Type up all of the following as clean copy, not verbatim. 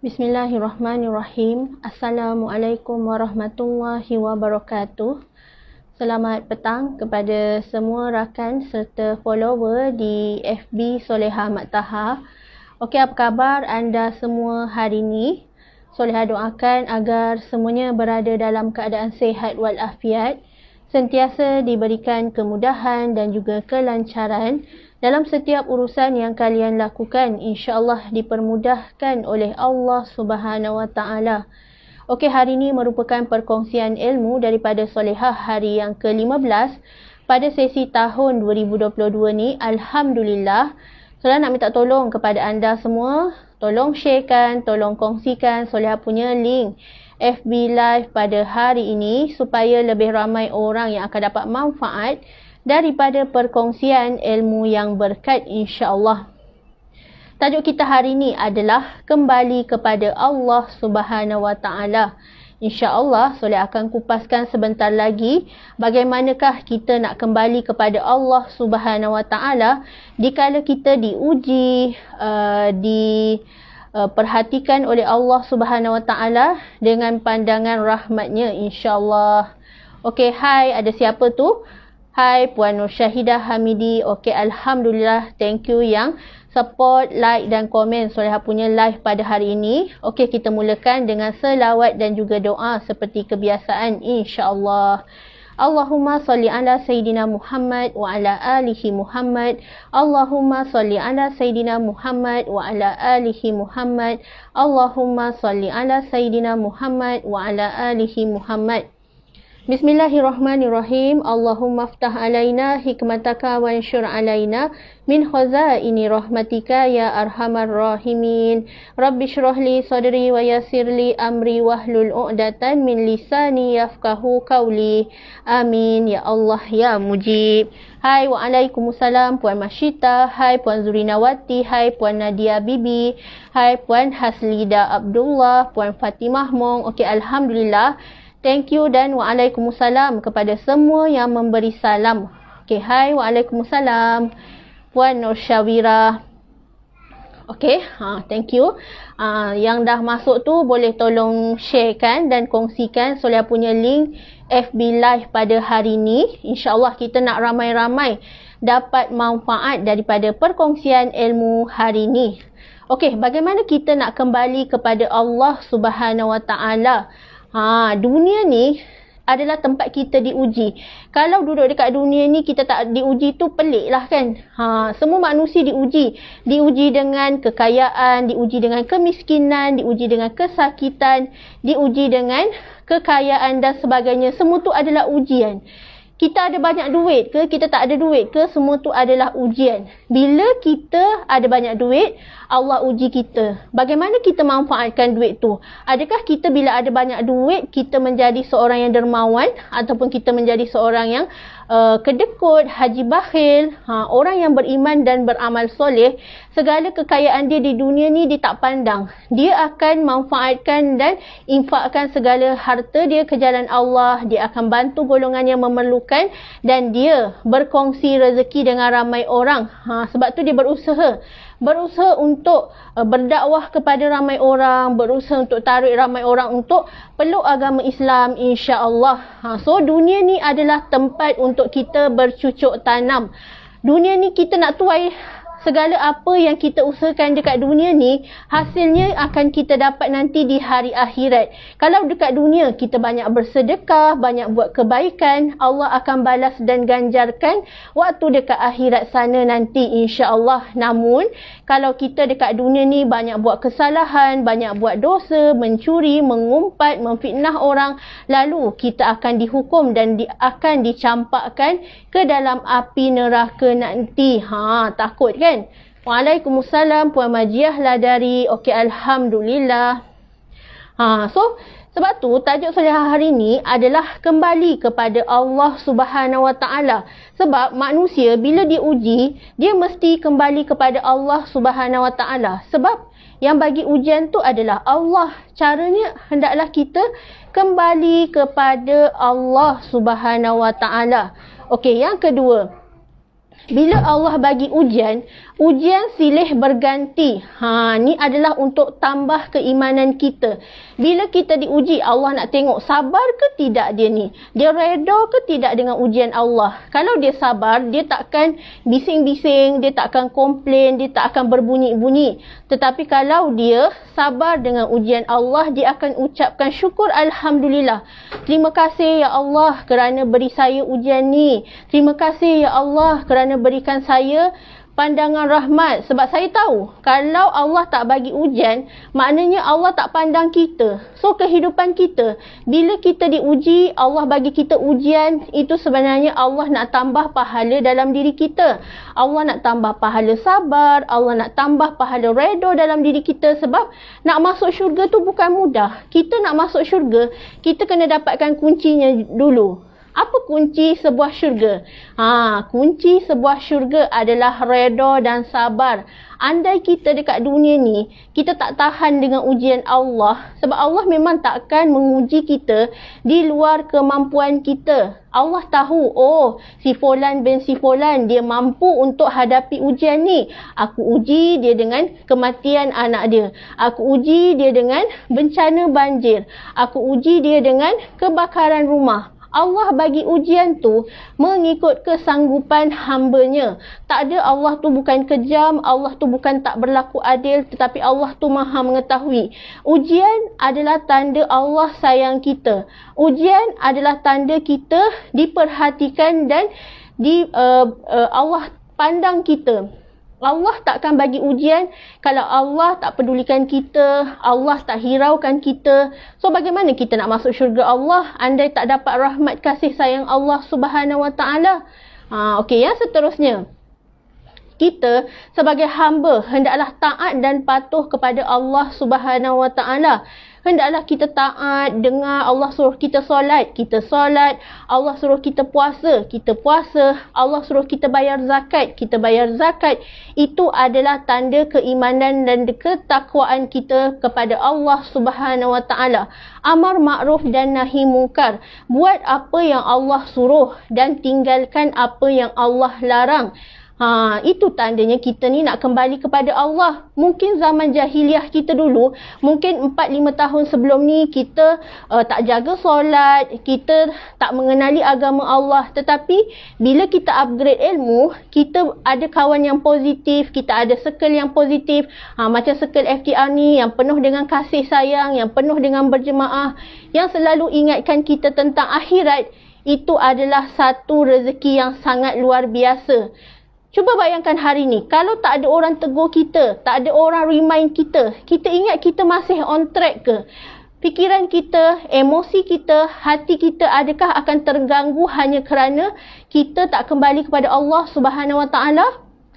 Bismillahirrahmanirrahim. Assalamualaikum warahmatullahi wabarakatuh. Selamat petang kepada semua rakan serta follower di FB Soleha Mat Taha. Okey, apa khabar anda semua hari ini? Soleha doakan agar semuanya berada dalam keadaan sihat walafiat, sentiasa diberikan kemudahan dan juga kelancaran dalam setiap urusan yang kalian lakukan. InsyaAllah dipermudahkan oleh Allah Subhanahu Wa Taala. Okey, hari ini merupakan perkongsian ilmu daripada Solehah hari yang ke-15 pada sesi tahun 2022 ni. Alhamdulillah, Solehah nak minta tolong kepada anda semua, tolong sharekan, tolong kongsikan Solehah punya link FB Live pada hari ini supaya lebih ramai orang yang akan dapat manfaat daripada perkongsian ilmu yang berkat, insya-Allah. Tajuk kita hari ini adalah kembali kepada Allah Subhanahu Wa Taala. Insya-Allah Soleh akan kupaskan sebentar lagi bagaimanakah kita nak kembali kepada Allah Subhanahu Wa Taala dikala kita diuji, perhatikan oleh Allah Subhanahu Wa Taala dengan pandangan rahmatnya, insya-Allah. Okey, hai, ada siapa tu? Hai Puan Nur Syahidah Hamidi. Okey, Alhamdulillah, thank you yang support, like dan komen Solehah punya live pada hari ini. Okey, kita mulakan dengan selawat dan juga doa seperti kebiasaan, insya-Allah. Allahumma salli ala Sayyidina Muhammad wa ala alihi Muhammad. Allahumma salli ala Sayyidina Muhammad wa ala alihi Muhammad. Allahumma salli ala Sayyidina Muhammad wa ala alihi Muhammad. Bismillahirrahmanirrahim. Allahumma aftah alaina hikmataka wa anshur alaina min khazaini rahmatika ya arhamar rahimin. Rabbi shrah li sadri wa yassir li amri wahlul 'uqdatan min lisani yafqahu qawli. Amin ya Allah ya Mujib. Hai, waalaikumsalam Puan Masyita. Hai Puan Zurinawati. Hai Puan Nadia Bibi. Hai Puan Haslida Abdullah. Puan Fatimah Mong. Okey, alhamdulillah. Thank you dan waalaikumsalam kepada semua yang memberi salam. Okey, hai, waalaikumsalam. Puan Nur Syawira. Okey, thank you. Yang dah masuk tu boleh tolong sharekan dan kongsikan Solehah punya link FB Live pada hari ni. InsyaAllah kita nak ramai-ramai dapat manfaat daripada perkongsian ilmu hari ni. Okey, bagaimana kita nak kembali kepada Allah Subhanahu Wa Taala? Dunia ni adalah tempat kita diuji. Kalau duduk dekat dunia ni kita tak diuji tu pelik lah kan. Semua manusia diuji. Diuji dengan kekayaan, diuji dengan kemiskinan, diuji dengan kesakitan, diuji dengan kekayaan dan sebagainya. Semua tu adalah ujian. Kita ada banyak duit ke, kita tak ada duit ke, semua tu adalah ujian. Bila kita ada banyak duit, Allah uji kita. Bagaimana kita manfaatkan duit tu? Adakah kita bila ada banyak duit, kita menjadi seorang yang dermawan ataupun kita menjadi seorang yang kedekut, haji bakhil, orang yang beriman dan beramal soleh, segala kekayaan dia di dunia ni dia tak pandang. Dia akan manfaatkan dan infakkan segala harta dia ke jalan Allah. Dia akan bantu golongan yang memerlukan dan dia berkongsi rezeki dengan ramai orang. Sebab tu dia berusaha untuk berdakwah kepada ramai orang, berusaha untuk tarik ramai orang untuk peluk agama Islam, insya-Allah. So dunia ni adalah tempat untuk kita bercucuk tanam. Dunia ni kita nak tuai segala apa yang kita usahakan dekat dunia ni, hasilnya akan kita dapat nanti di hari akhirat. Kalau dekat dunia kita banyak bersedekah, banyak buat kebaikan, Allah akan balas dan ganjarkan waktu dekat akhirat sana nanti, insya-Allah. Namun kalau kita dekat dunia ni banyak buat kesalahan, banyak buat dosa, mencuri, mengumpat, memfitnah orang, lalu kita akan dihukum dan akan dicampakkan ke dalam api neraka nanti. Takut kan? Waalaikumsalam Puan Majiah Ladari. Okey, alhamdulillah. So sebab tu tajuk Solehah hari ni adalah kembali kepada Allah Subhanahu Wa Taala. Sebab manusia bila diuji, dia mesti kembali kepada Allah Subhanahu Wa Taala. Sebab yang bagi ujian tu adalah Allah. Caranya hendaklah kita kembali kepada Allah Subhanahu Wa Taala. Okey, yang kedua, Bila Allah bagi ujian, ujian silih berganti. Ni adalah untuk tambah keimanan kita. Bila kita diuji, Allah nak tengok sabar ke tidak dia ni. Dia reda ke tidak dengan ujian Allah. Kalau dia sabar, dia takkan bising-bising, dia takkan komplain, dia tak akan berbunyi-bunyi. Tetapi kalau dia sabar dengan ujian Allah, dia akan ucapkan syukur Alhamdulillah. Terima kasih ya Allah kerana beri saya ujian ni. Terima kasih ya Allah kerana berikan saya pandangan rahmat. Sebab saya tahu kalau Allah tak bagi ujian, maknanya Allah tak pandang kita. So kehidupan kita, bila kita diuji, Allah bagi kita ujian, itu sebenarnya Allah nak tambah pahala dalam diri kita. Allah nak tambah pahala sabar, Allah nak tambah pahala redha dalam diri kita. Sebab nak masuk syurga tu bukan mudah. Kita nak masuk syurga, kita kena dapatkan kuncinya dulu. Apa kunci sebuah syurga? Kunci sebuah syurga adalah redha dan sabar. Andai kita dekat dunia ni, kita tak tahan dengan ujian Allah. Sebab Allah memang takkan menguji kita di luar kemampuan kita. Allah tahu, si Fulan bin si Fulan, dia mampu untuk hadapi ujian ni. Aku uji dia dengan kematian anak dia. Aku uji dia dengan bencana banjir. Aku uji dia dengan kebakaran rumah. Allah bagi ujian tu mengikut kesanggupan hamba-Nya. Tak ada, Allah tu bukan kejam, Allah tu bukan tak berlaku adil, tetapi Allah tu Maha mengetahui. Ujian adalah tanda Allah sayang kita. Ujian adalah tanda kita diperhatikan dan Allah pandang kita. Allah takkan bagi ujian kalau Allah tak pedulikan kita, Allah tak hiraukan kita. So bagaimana kita nak masuk syurga Allah andai tak dapat rahmat kasih sayang Allah Subhanahu Wa Taala? Okey, yang seterusnya. Kita sebagai hamba hendaklah taat dan patuh kepada Allah Subhanahu Wa Taala. Hendaklah kita taat, dengar Allah suruh kita solat, kita solat. Allah suruh kita puasa, kita puasa. Allah suruh kita bayar zakat, kita bayar zakat. Itu adalah tanda keimanan dan ketakwaan kita kepada Allah Subhanahu Wa Taala. Amar ma'ruf dan nahi mungkar. Buat apa yang Allah suruh dan tinggalkan apa yang Allah larang. Itu tandanya kita ni nak kembali kepada Allah. Mungkin zaman jahiliah kita dulu, mungkin 4-5 tahun sebelum ni kita tak jaga solat, kita tak mengenali agama Allah. Tetapi bila kita upgrade ilmu, kita ada kawan yang positif, kita ada circle yang positif. Macam circle FTR ni yang penuh dengan kasih sayang, yang penuh dengan berjemaah, yang selalu ingatkan kita tentang akhirat. Itu adalah satu rezeki yang sangat luar biasa. Cuba bayangkan hari ni, kalau tak ada orang tegur kita, tak ada orang remind kita, kita ingat kita masih on track ke? Fikiran kita, emosi kita, hati kita adakah akan terganggu hanya kerana kita tak kembali kepada Allah Subhanahu Wa Taala?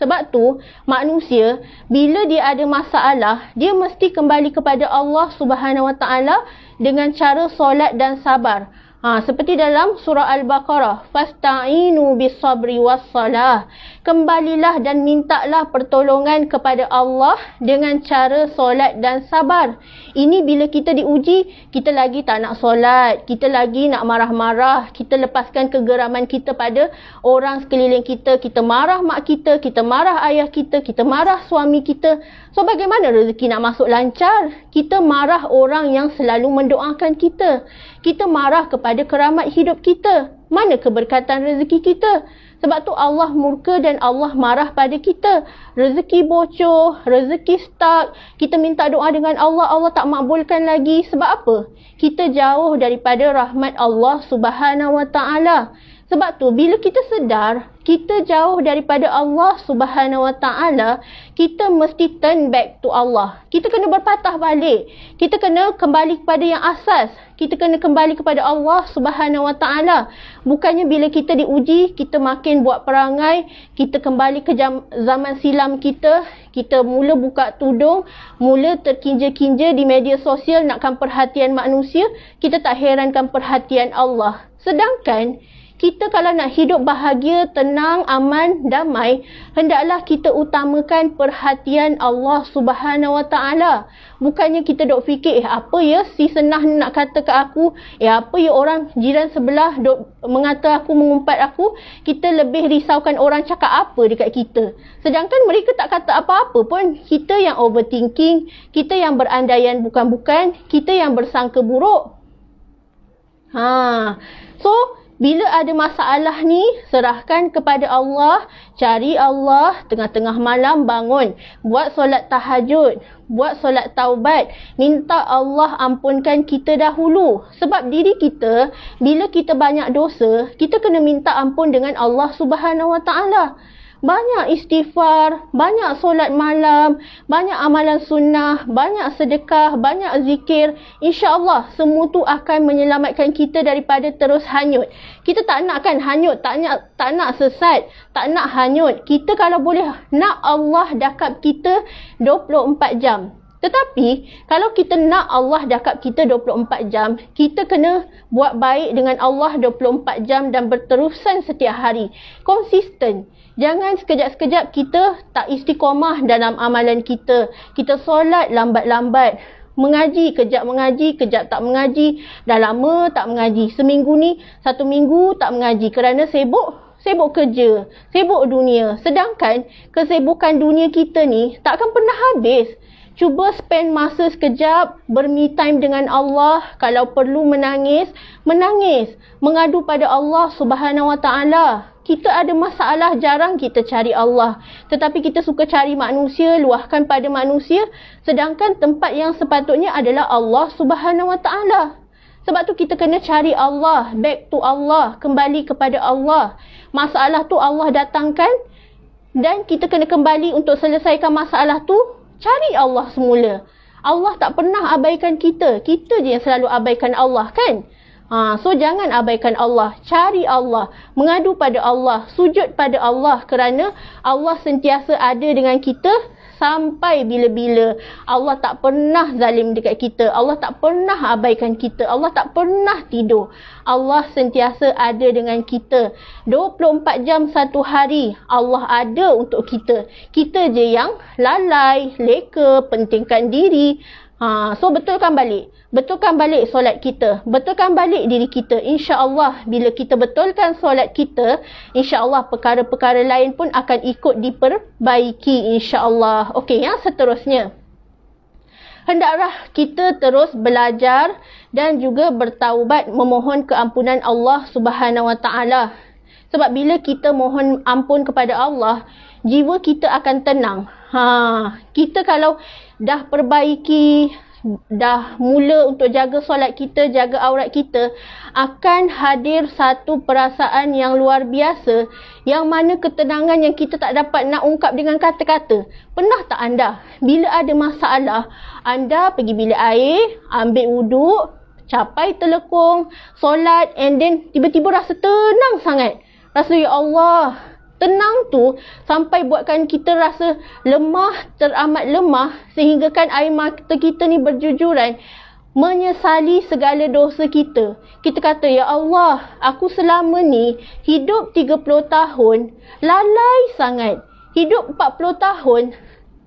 Sebab tu, manusia, bila dia ada masalah, dia mesti kembali kepada Allah Subhanahu Wa Taala dengan cara solat dan sabar. Seperti dalam surah Al-Baqarah, fasta'inu bis-sabri was-salah. Kembalilah dan mintalah pertolongan kepada Allah dengan cara solat dan sabar. Ini bila kita diuji, kita lagi tak nak solat, kita lagi nak marah-marah, kita lepaskan kegeraman kita pada orang sekeliling kita, kita marah mak kita marah ayah kita marah suami kita. So bagaimana rezeki nak masuk lancar? Kita marah orang yang selalu mendoakan kita. Kita marah kepada keramat hidup kita. Mana keberkatan rezeki kita? Sebab tu Allah murka dan Allah marah pada kita. Rezeki bocor, rezeki stuck. Kita minta doa dengan Allah, Allah tak makbulkan lagi. Sebab apa? Kita jauh daripada rahmat Allah Subhanahu Wa Taala. Sebab tu bila kita sedar kita jauh daripada Allah Subhanahu Wa Taala, kita mesti turn back to Allah. Kita kena berpatah balik. Kita kena kembali kepada yang asas. Kita kena kembali kepada Allah Subhanahu Wa Taala. Bukannya bila kita diuji, kita makin buat perangai, kita kembali ke zaman silam kita, kita mula buka tudung, mula terkinja-kinja di media sosial nakkan perhatian manusia, kita tak herankan perhatian Allah. Sedangkan Kita kalau nak hidup bahagia, tenang, aman, damai, hendaklah kita utamakan perhatian Allah Subhanahu Wa Taala. Bukannya kita dok fikir, apa ya si Senah nak kata ke aku, apa ya orang jiran sebelah dok mengata aku, mengumpat aku. Kita lebih risaukan orang cakap apa dekat kita. Sedangkan mereka tak kata apa-apa pun. Kita yang overthinking, kita yang berandaian bukan-bukan, kita yang bersangka buruk. So, bila ada masalah ni, serahkan kepada Allah, cari Allah, tengah-tengah malam bangun, buat solat tahajud, buat solat taubat, minta Allah ampunkan kita dahulu. Sebab diri kita, bila kita banyak dosa, kita kena minta ampun dengan Allah Subhanahu Wa Taala. Banyak istighfar, banyak solat malam, banyak amalan sunnah, banyak sedekah, banyak zikir. InsyaAllah semua tu akan menyelamatkan kita daripada terus hanyut. Kita tak nak kan hanyut, tak nak sesat, tak nak hanyut. Kita kalau boleh nak Allah dakap kita 24 jam. Tetapi, kalau kita nak Allah dakap kita 24 jam, kita kena buat baik dengan Allah 24 jam dan berterusan setiap hari. Konsisten. Jangan sekejap-sekejap kita tak istiqomah dalam amalan kita. Kita solat lambat-lambat. Mengaji, kejap tak mengaji. Dah lama tak mengaji. Seminggu ni, 1 minggu tak mengaji kerana sibuk kerja, sibuk dunia. Sedangkan kesibukan dunia kita ni tak akan pernah habis. Cuba spend masa sekejap, ber-me time dengan Allah. Kalau perlu menangis. Mengadu pada Allah Subhanahu Wa Taala. Kita ada masalah, jarang kita cari Allah. Tetapi kita suka cari manusia, luahkan pada manusia. Sedangkan tempat yang sepatutnya adalah Allah Subhanahu Wa Taala. Sebab tu kita kena cari Allah, back to Allah, kembali kepada Allah. Masalah tu Allah datangkan dan kita kena kembali untuk selesaikan masalah tu, cari Allah semula. Allah tak pernah abaikan kita. Kita je yang selalu abaikan Allah kan? So jangan abaikan Allah. Cari Allah. Mengadu pada Allah. Sujud pada Allah kerana Allah sentiasa ada dengan kita sampai bila-bila. Allah tak pernah zalim dekat kita. Allah tak pernah abaikan kita. Allah tak pernah tidur. Allah sentiasa ada dengan kita. 24 jam satu hari Allah ada untuk kita. Kita je yang lalai, leka, pentingkan diri. So betulkan balik solat kita, betulkan balik diri kita. InsyaAllah bila kita betulkan solat kita, InsyaAllah perkara-perkara lain pun akan ikut diperbaiki InsyaAllah. Okey, yang seterusnya, hendaklah kita terus belajar dan juga bertaubat, memohon keampunan Allah Subhanahu Wa Taala. Sebab bila kita mohon ampun kepada Allah, jiwa kita akan tenang. Kita kalau dah perbaiki, dah mula untuk jaga solat kita, jaga aurat kita, akan hadir satu perasaan yang luar biasa, yang mana ketenangan yang kita tak dapat nak ungkap dengan kata-kata. Pernah tak anda, bila ada masalah, anda pergi bilik air, ambil wuduk, capai telekung, solat, and then tiba-tiba rasa tenang sangat. Rasa, ya Allah, tenang tu sampai buatkan kita rasa lemah, teramat lemah, sehingga kan air mata kita ni berjujuran, menyesali segala dosa kita. Kita kata, ya Allah, aku selama ni hidup 30 tahun, lalai sangat. Hidup 40 tahun,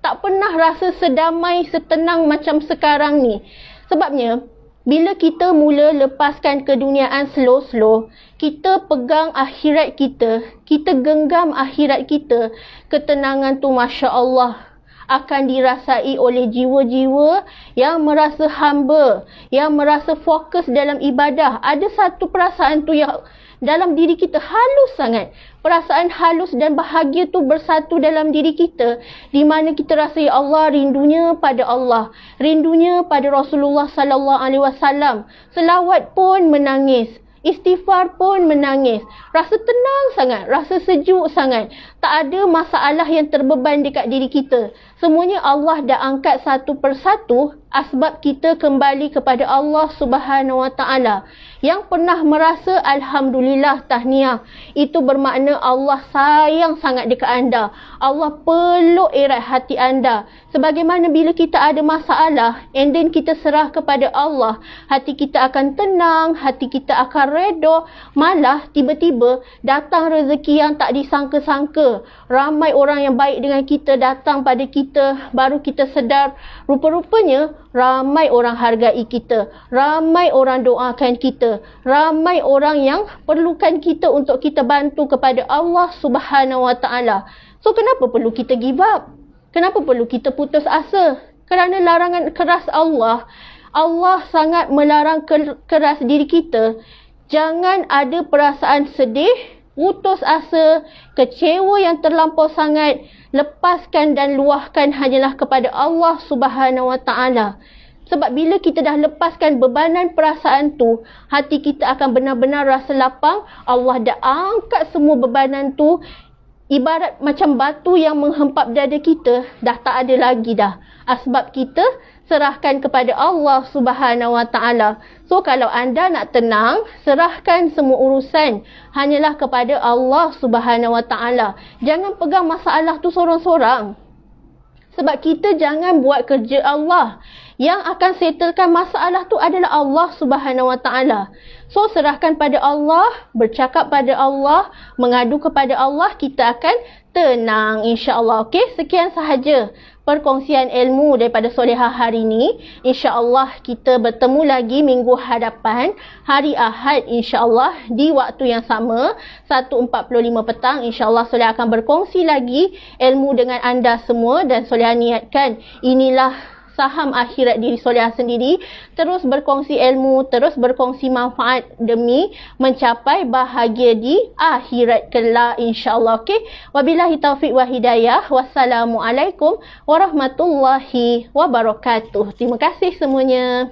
tak pernah rasa sedamai, setenang macam sekarang ni. Sebabnya, bila kita mula lepaskan keduniaan slow-slow, kita pegang akhirat kita, kita genggam akhirat kita, ketenangan tu Masya Allah akan dirasai oleh jiwa-jiwa yang merasa hamba, yang merasa fokus dalam ibadah. Ada satu perasaan tu yang dalam diri kita halus sangat. Perasaan halus dan bahagia tu bersatu dalam diri kita, di mana kita rasa, ya Allah, rindunya pada Allah, rindunya pada Rasulullah sallallahu alaihi wasallam. Selawat pun menangis, istighfar pun menangis. Rasa tenang sangat, rasa sejuk sangat. Tak ada masalah yang terbeban dekat diri kita. Semuanya Allah dah angkat satu persatu asbab kita kembali kepada Allah Subhanahu Wa Taala. Yang pernah merasa alhamdulillah, tahniah. Itu bermakna Allah sayang sangat dekat anda. Allah peluk erat hati anda. Sebagaimana bila kita ada masalah, and then kita serah kepada Allah, hati kita akan tenang, hati kita akan reda. Malah tiba-tiba datang rezeki yang tak disangka-sangka. Ramai orang yang baik dengan kita datang pada kita, baru kita sedar rupa-rupanya ramai orang hargai kita, ramai orang doakan kita, ramai orang yang perlukan kita untuk kita bantu kepada Allah Subhanahu Wa Taala. So kenapa perlu kita give up? Kenapa perlu kita putus asa? Kerana larangan keras Allah. Allah sangat melarang keras diri kita. Jangan ada perasaan sedih, putus asa, kecewa yang terlampau sangat. Lepaskan dan luahkan hanyalah kepada Allah Subhanahu Wa Taala. Sebab bila kita dah lepaskan bebanan perasaan tu, hati kita akan benar-benar rasa lapang. Allah dah angkat semua bebanan tu. Ibarat macam batu yang menghempap dada kita, dah tak ada lagi dah. Sebab kita serahkan kepada Allah Subhanahu Wa Taala. So kalau anda nak tenang, serahkan semua urusan hanyalah kepada Allah Subhanahu Wa Taala. Jangan pegang masalah tu sorang-sorang. Sebab kita jangan buat kerja Allah. Yang akan settlekan masalah tu adalah Allah Subhanahu Wa Taala. So serahkan pada Allah, bercakap pada Allah, mengadu kepada Allah, kita akan tenang insya-Allah. Okey, sekian sahaja perkongsian ilmu daripada Solehah hari ini. InsyaAllah kita bertemu lagi minggu hadapan, hari Ahad insyaAllah di waktu yang sama, 1.45 petang. InsyaAllah Solehah akan berkongsi lagi ilmu dengan anda semua, dan Solehah niatkan inilah saham akhirat diri Solehah sendiri, terus berkongsi ilmu, terus berkongsi manfaat demi mencapai bahagia di akhirat kelak insyaAllah. Okey, wabillahi taufiq wa hidayah. Wassalamualaikum warahmatullahi wabarakatuh. Terima kasih semuanya.